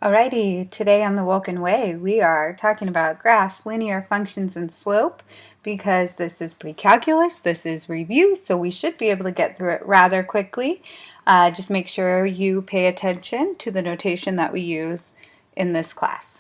Alrighty, today on the Woken Way, we are talking about graphs, linear functions, and slope because this is pre-calculus, this is review, so we should be able to get through it rather quickly. Just make sure you pay attention to the notation that we use in this class.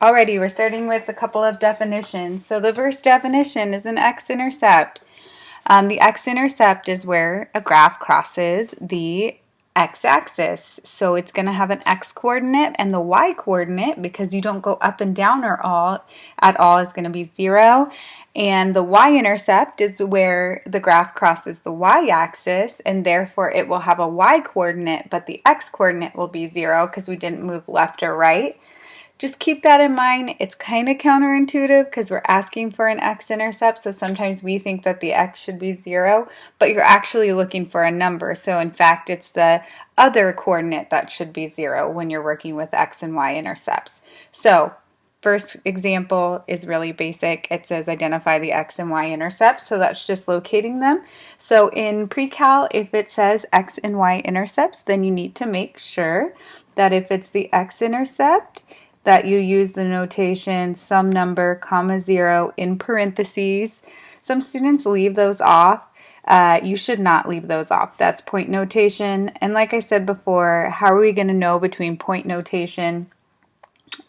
Alrighty, we're starting with a couple of definitions. So the first definition is an x-intercept. The x-intercept is where a graph crosses the x-axis. So it's going to have an x-coordinate, and the y-coordinate, because you don't go up and down at all, is going to be 0. And the y-intercept is where the graph crosses the y-axis, and therefore it will have a y-coordinate, but the x-coordinate will be 0 because we didn't move left or right. Just keep that in mind. It's kind of counterintuitive because we're asking for an x-intercept, so sometimes we think that the x should be 0, but you're actually looking for a number. So in fact, it's the other coordinate that should be 0 when you're working with x and y intercepts. So first example is really basic. It says identify the x and y intercepts, so that's just locating them. So in pre-cal, if it says x and y intercepts, then you need to make sure that if it's the x-intercept, that you use the notation some number, comma 0 in parentheses. Some students leave those off. You should not leave those off. That's point notation. And like I said before, how are we going to know between point notation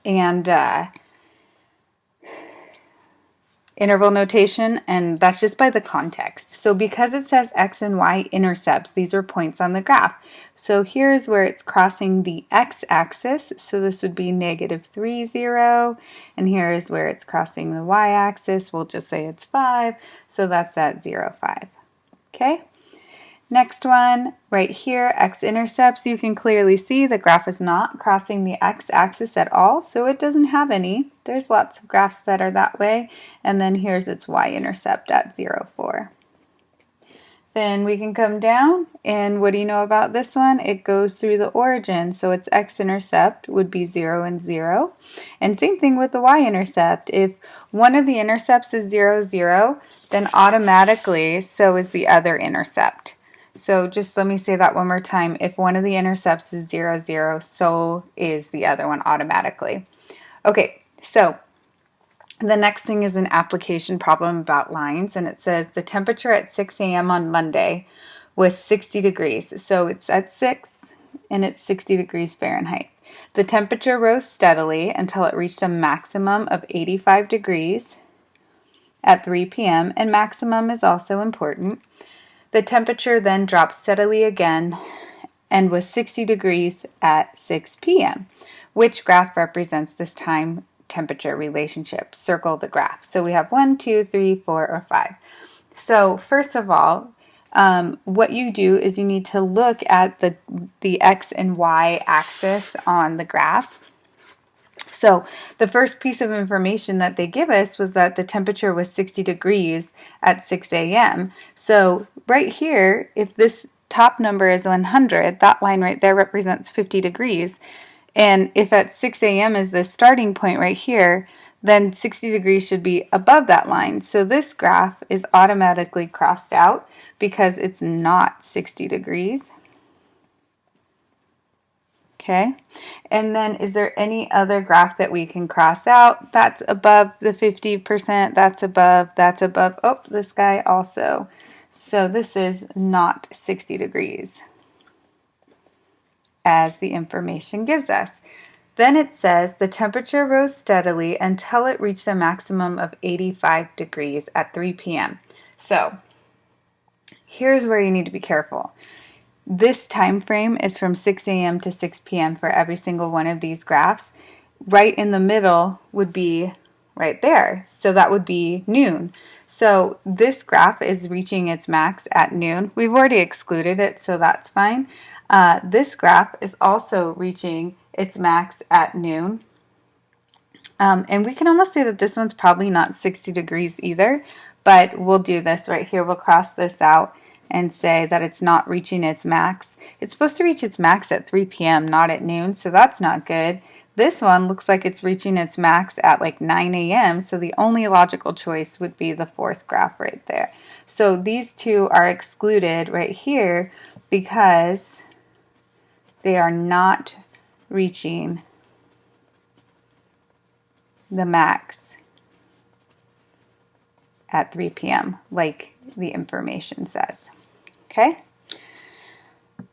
and interval notation? And that's just by the context. So because it says x and y intercepts, these are points on the graph. So here's where it's crossing the x-axis, so this would be -3, 0, and here is where it's crossing the y-axis. We'll just say it's 5, so that's at 0, 5. Okay? Next one, right here, x-intercepts. You can clearly see the graph is not crossing the x-axis at all, so it doesn't have any. There's lots of graphs that are that way, and then here's its y-intercept at 0, 4. Then we can come down, and what do you know about this one? It goes through the origin, so its x-intercept would be 0 and 0. And same thing with the y-intercept. If one of the intercepts is 0, 0, then automatically so is the other intercept. So just let me say that one more time. If one of the intercepts is 0, 0, so is the other one automatically. Okay, so the next thing is an application problem about lines, and it says the temperature at 6 a.m. on Monday was 60 degrees. So it's at 6 and it's 60 degrees Fahrenheit. The temperature rose steadily until it reached a maximum of 85 degrees at 3 p.m. and maximum is also important. The temperature then dropped steadily again and was 60 degrees at 6 p.m. Which graph represents this time temperature relationship? Circle the graph. So we have 1, 2, 3, 4, or 5. So first of all, what you do is you need to look at the x and y axis on the graph. So the first piece of information that they give us was that the temperature was 60 degrees at 6 a.m. So right here, if this top number is 100, that line right there represents 50 degrees. And if at 6 a.m. is the starting point right here, then 60 degrees should be above that line. So this graph is automatically crossed out because it's not 60 degrees. Okay, and then is there any other graph that we can cross out? That's above the 50%, that's above, oh, this guy also. So this is not 60 degrees, as the information gives us. Then it says the temperature rose steadily until it reached a maximum of 85 degrees at 3 p.m. So here's where you need to be careful. This time frame is from 6 a.m. to 6 p.m. for every single one of these graphs. Right in the middle would be right there. So that would be noon. So this graph is reaching its max at noon. We've already excluded it, so that's fine. This graph is also reaching its max at noon. And we can almost say that this one's probably not 60 degrees either, but we'll do this right here. We'll cross this out and say that it's not reaching its max. It's supposed to reach its max at 3 p.m., not at noon, so that's not good. This one looks like it's reaching its max at like 9 a.m. So the only logical choice would be the fourth graph right there. So these two are excluded right here because they are not reaching the max at 3 p.m. like the information says. Okay?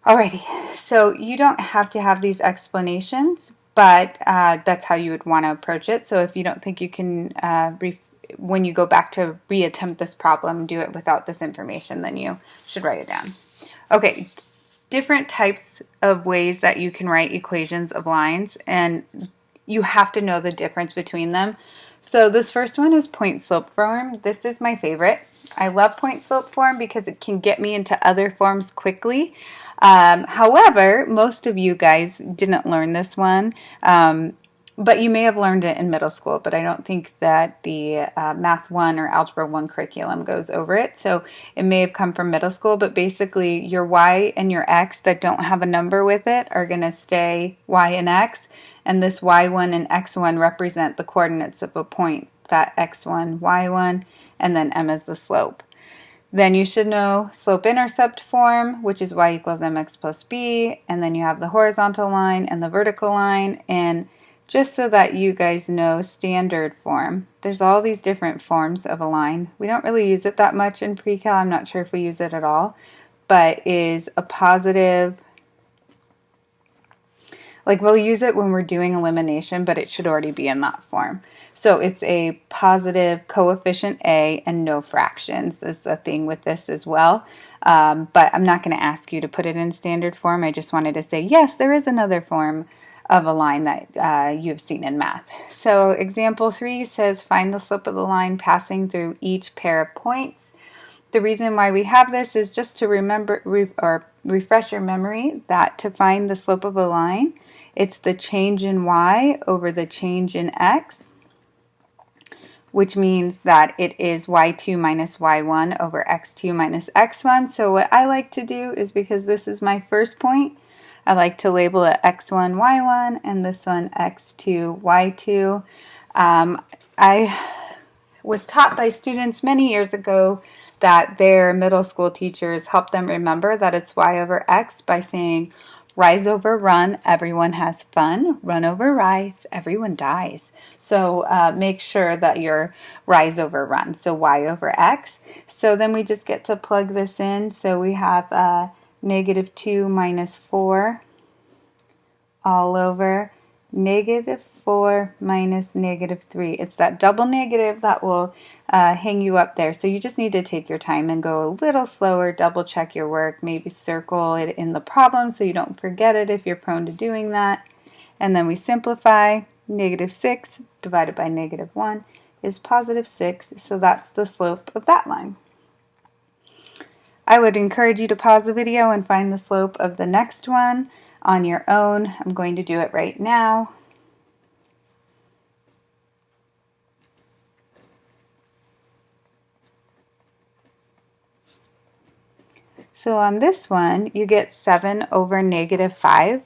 Alrighty, so you don't have to have these explanations, but that's how you would want to approach it. So if you don't think you can, when you go back to reattempt this problem, do it without this information, then you should write it down. Okay, different types of ways that you can write equations of lines, and you have to know the difference between them. So this first one is point-slope form. This is my favorite. I love point-slope form because it can get me into other forms quickly. However, most of you guys didn't learn this one, but you may have learned it in middle school, but I don't think that the Math 1 or Algebra 1 curriculum goes over it. So it may have come from middle school, but basically your y and your x that don't have a number with it are going to stay y and x, and this y1 and x1 represent the coordinates of a point, that x1, y1, and then m is the slope. Then you should know slope-intercept form, which is y equals mx plus b, and then you have the horizontal line and the vertical line, and just so that you guys know standard form, there's all these different forms of a line. We don't really use it that much in pre-cal, I'm not sure if we use it at all, but is a positive, like we'll use it when we're doing elimination, but it should already be in that form. So it's a positive coefficient A and no fractions is a thing with this as well. But I'm not going to ask you to put it in standard form. I just wanted to say, yes, there is another form of a line that you've seen in math. So example 3 says find the slope of the line passing through each pair of points. The reason why we have this is just to remember or refresh your memory that to find the slope of a line, it's the change in y over the change in x, which means that it is y2 minus y1 over x2 minus x1. So what I like to do is, because this is my first point, I like to label it x1, y1, and this one x2, y2. I was taught by students many years ago that their middle school teachers help them remember that it's y over x by saying rise over run, everyone has fun. Run over rise, everyone dies. So make sure that you're rise over run, so y over x. So then we just get to plug this in. So we have negative 2 minus 4 all over negative 4 minus negative 3. It's that double negative that will hang you up there. So you just need to take your time and go a little slower, double check your work, maybe circle it in the problem so you don't forget it if you're prone to doing that. And then we simplify. Negative 6 divided by negative 1 is positive 6, so that's the slope of that line. I would encourage you to pause the video and find the slope of the next one on your own. I'm going to do it right now. So on this one, you get 7 over negative 5.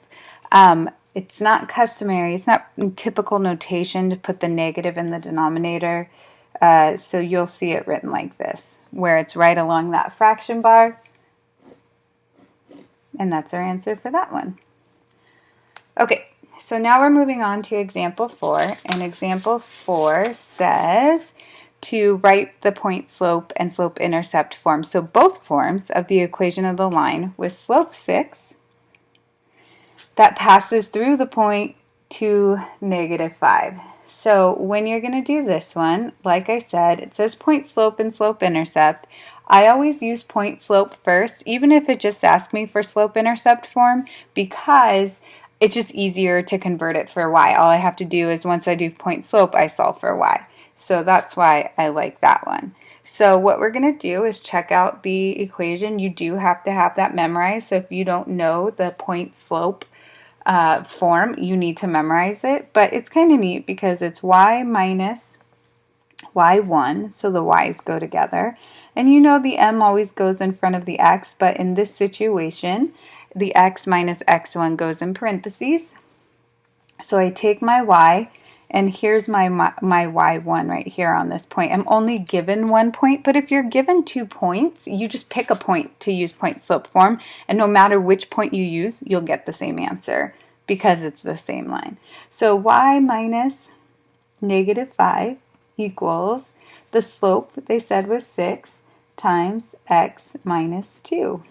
It's not customary, it's not typical notation to put the negative in the denominator. So you'll see it written like this, where it's right along that fraction bar. And that's our answer for that one. Okay, so now we're moving on to example 4. And example 4 says to write the point slope and slope intercept form. So both forms of the equation of the line with slope 6 that passes through the point to negative 5. So when you're going to do this one, like I said, it says point slope and slope intercept. I always use point slope first, even if it just asks me for slope intercept form, because it's just easier to convert it for y. All I have to do is once I do point slope, I solve for y. So that's why I like that one. So what we're going to do is check out the equation. You do have to have that memorized. So if you don't know the point slope form, you need to memorize it. But it's kind of neat because it's y minus y1, so the y's go together. And you know the m always goes in front of the x, but in this situation, the x minus x1 goes in parentheses. So I take my y, and here's my y1 right here on this point. I'm only given 1 point, but if you're given 2 points, you just pick a point to use point slope form, and no matter which point you use, you'll get the same answer because it's the same line. So y minus -5 equals, the slope they said was 6 times x minus 2.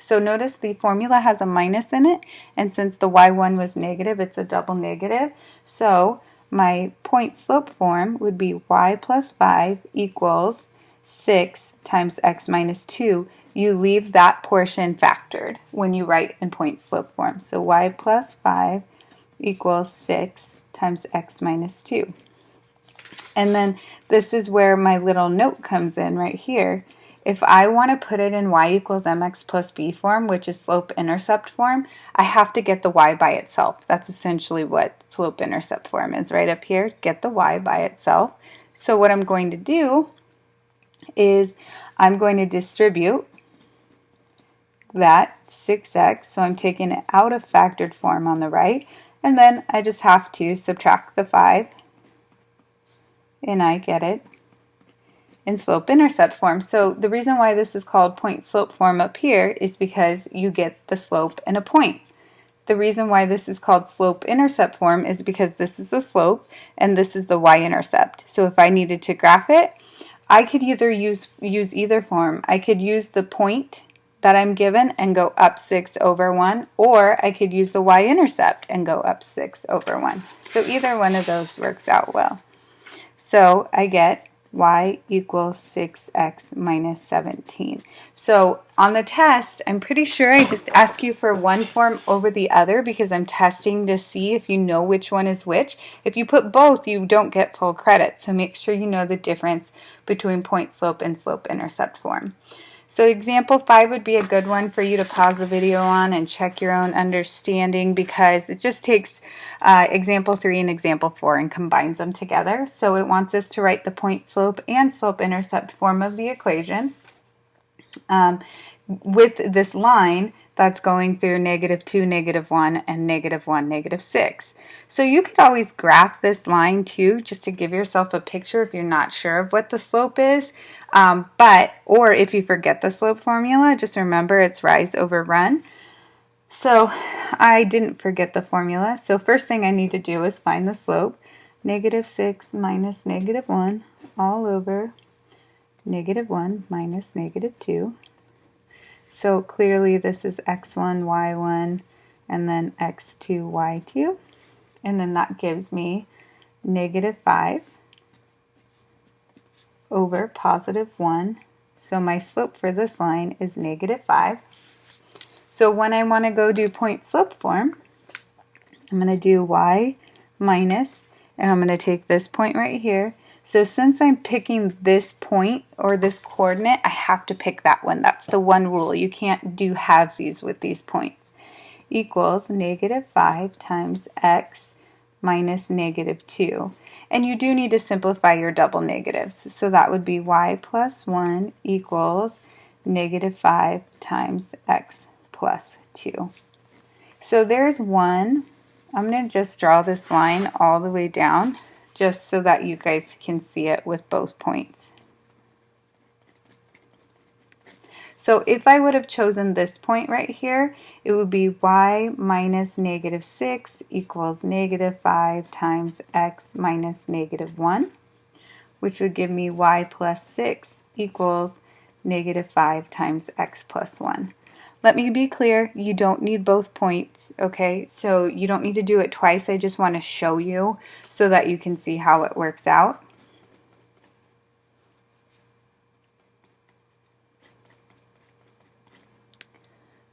So notice the formula has a minus in it, and since the y1 was negative, it's a double negative. So my point slope form would be y plus 5 equals 6 times x minus 2. You leave that portion factored when you write in point slope form. So y plus 5 equals 6 times x minus 2. And then this is where my little note comes in right here. If I want to put it in y equals mx plus b form, which is slope-intercept form, I have to get the y by itself. That's essentially what slope-intercept form is right up here. Get the y by itself. So what I'm going to do is I'm going to distribute that 6x, so I'm taking it out of factored form on the right, and then I just have to subtract the 5, and I get it in slope-intercept form. So the reason why this is called point slope form up here is because you get the slope and a point. The reason why this is called slope-intercept form is because this is the slope and this is the y-intercept. So if I needed to graph it, I could either use either form. I could use the point that I'm given and go up 6 over 1, or I could use the y-intercept and go up 6 over 1. So either one of those works out well. So I get y equals 6x minus 17. So on the test, I'm pretty sure I just ask you for one form over the other because I'm testing to see if you know which one is which. If you put both, you don't get full credit. So make sure you know the difference between point slope and slope-intercept form. So example 5 would be a good one for you to pause the video on and check your own understanding, because it just takes example 3 and example 4 and combines them together. So it wants us to write the point slope and slope-intercept form of the equation with this line that's going through -2, -1, and -1, -6. So you could always graph this line too, just to give yourself a picture if you're not sure of what the slope is. Or if you forget the slope formula, just remember it's rise over run. So I didn't forget the formula. So first thing I need to do is find the slope. -6 minus -1 all over -1 minus -2. So clearly this is x1, y1, and then x2, y2. And then that gives me -5 over +1. So my slope for this line is -5. So when I want to go do point slope form, I'm going to do y minus, and I'm going to take this point right here. So since I'm picking this point or this coordinate, I have to pick that one. That's the one rule. You can't do halvesies with these points. Equals -5 times x minus -2. And you do need to simplify your double negatives. So that would be y plus 1 equals -5 times x plus 2. So there's 1. I'm going to just draw this line all the way down just so that you guys can see it with both points. So if I would have chosen this point right here, it would be y minus -6 equals -5 times x minus -1, which would give me y plus 6 equals -5 times x plus 1. Let me be clear, you don't need both points, okay? So you don't need to do it twice. I just want to show you so that you can see how it works out.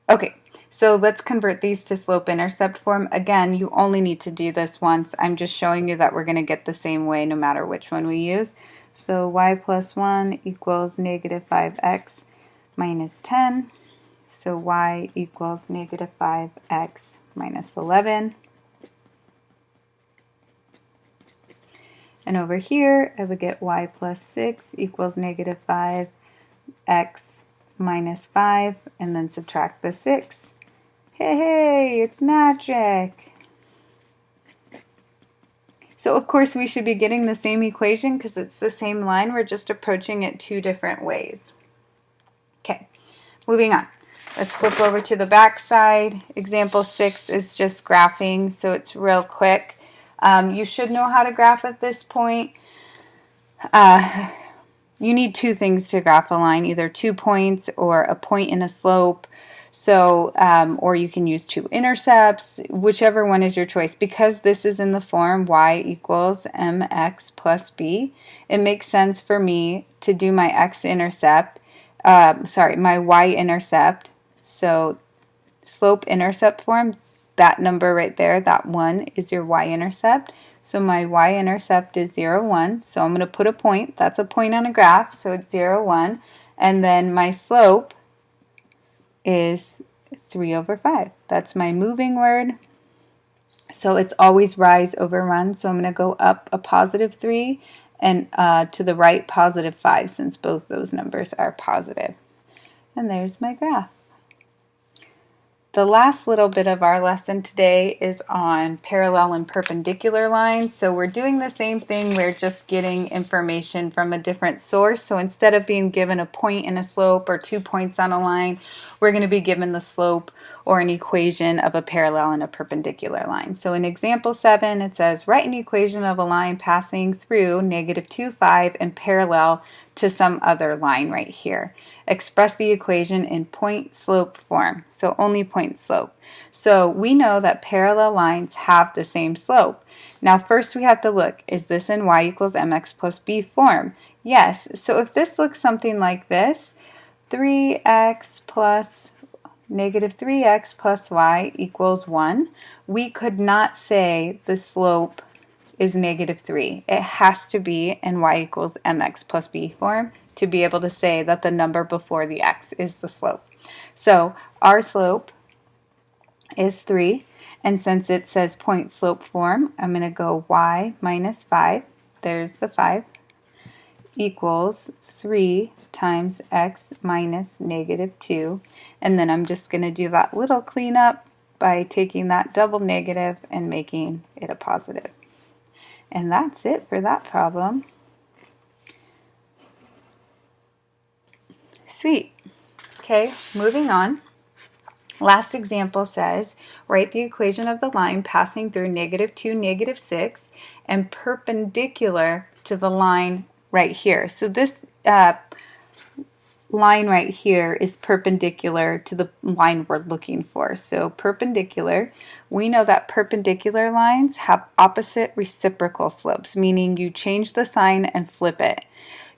Okay, so let's convert these to slope-intercept form. Again, you only need to do this once. I'm just showing you that we're going to get the same way no matter which one we use. So y plus 1 equals -5x minus 10. So y equals -5x minus 11. And over here, I would get y plus 6 equals -5x minus 5, and then subtract the 6. Hey, it's magic! So of course we should be getting the same equation because it's the same line. We're just approaching it two different ways. Okay, moving on. Let's flip over to the back side. Example 6 is just graphing, so it's real quick. You should know how to graph at this point. You need two things to graph a line, either 2 points or a point and a slope. So, or you can use two intercepts, whichever one is your choice. Because this is in the form y equals mx plus b, it makes sense for me to do my x-intercept, my y-intercept. So slope-intercept form, that number right there, that 1 is your y-intercept. So my y-intercept is 0, 1. So I'm going to put a point. That's a point on a graph. So it's 0, 1. And then my slope is 3 over 5. That's my moving word. So it's always rise over run. So I'm going to go up a positive 3 and to the right positive 5 since both those numbers are positive. And there's my graph. The last little bit of our lesson today is on parallel and perpendicular lines. So we're doing the same thing, we're just getting information from a different source. So instead of being given a point and a slope or 2 points on a line, we're going to be given the slope or an equation of a parallel and a perpendicular line. So in example 7, it says, write an equation of a line passing through -2, 5 and parallel to some other line right here. Express the equation in point-slope form, so only point-slope. So we know that parallel lines have the same slope. Now first we have to look, is this in y equals mx plus b form? Yes, so if this looks something like this, 3x plus -3x plus y equals 1, we could not say the slope is -3. It has to be in y equals mx plus b form to be able to say that the number before the x is the slope. So our slope is 3, and since it says point slope form, I'm going to go y minus 5, there's the 5, equals 3 times x minus -2, and then I'm just going to do that little cleanup by taking that double negative and making it a positive. And that's it for that problem. Sweet. Okay, moving on. Last example says, write the equation of the line passing through -2, -6 and perpendicular to the line right here. So this line right here is perpendicular to the line we're looking for. So perpendicular, we know that perpendicular lines have opposite reciprocal slopes, meaning you change the sign and flip it.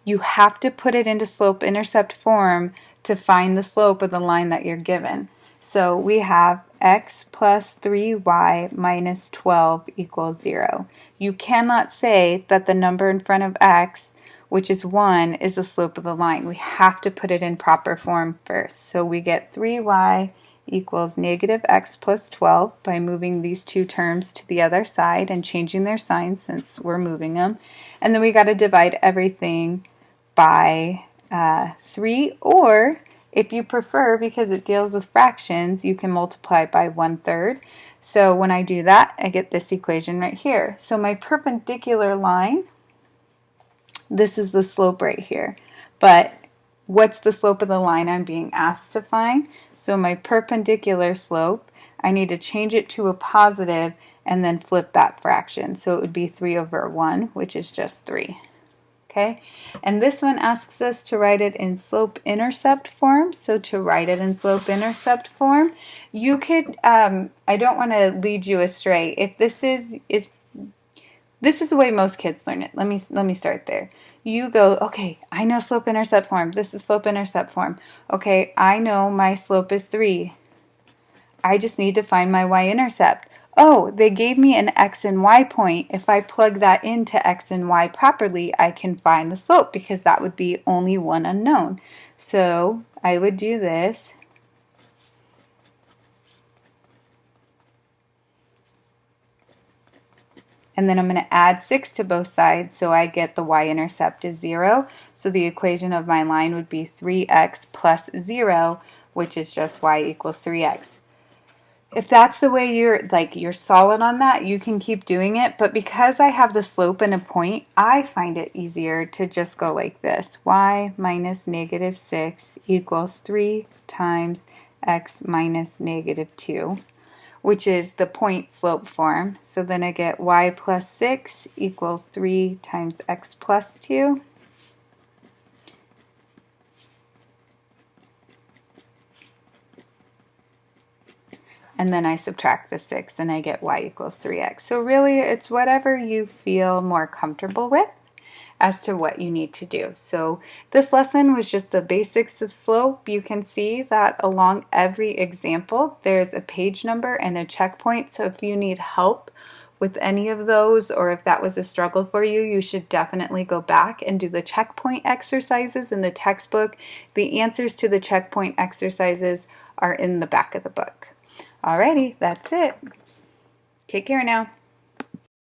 You have to put it into slope-intercept form to find the slope of the line that you're given. So we have x plus 3y minus 12 equals 0. You cannot say that the number in front of x, which is 1, is the slope of the line. We have to put it in proper form first. So we get 3y equals -x plus 12 by moving these two terms to the other side and changing their signs since we're moving them. And then we got to divide everything by 3, or if you prefer, because it deals with fractions, you can multiply by 1/3. So when I do that, I get this equation right here. So my perpendicular line, this is the slope right here. But what's the slope of the line I'm being asked to find? So my perpendicular slope, I need to change it to a positive and then flip that fraction. So it would be 3 over 1, which is just 3. Okay, and this one asks us to write it in slope-intercept form. So to write it in slope-intercept form, you could, I don't want to lead you astray. If this is the way most kids learn it. Let me start there. You go, okay, I know slope-intercept form. This is slope-intercept form. Okay, I know my slope is 3. I just need to find my y-intercept. Oh, they gave me an x and y point. If I plug that into x and y properly, I can find the slope because that would be only one unknown. So I would do this. And then I'm going to add 6 to both sides, so I get the y-intercept is 0. So the equation of my line would be 3x plus 0, which is just y equals 3x. If that's the way you're solid on that, you can keep doing it. But because I have the slope and a point, I find it easier to just go like this. Y minus negative 6 equals 3 times x minus negative 2, which is the point slope form. So then I get y plus 6 equals 3 times x plus 2. And then I subtract the 6 and I get y equals 3x. So really it's whatever you feel more comfortable with as to what you need to do. So this lesson was just the basics of slope. You can see that along every example there's a page number and a checkpoint. So if you need help with any of those, or if that was a struggle for you, you should definitely go back and do the checkpoint exercises in the textbook. The answers to the checkpoint exercises are in the back of the book. Alrighty, that's it. Take care now.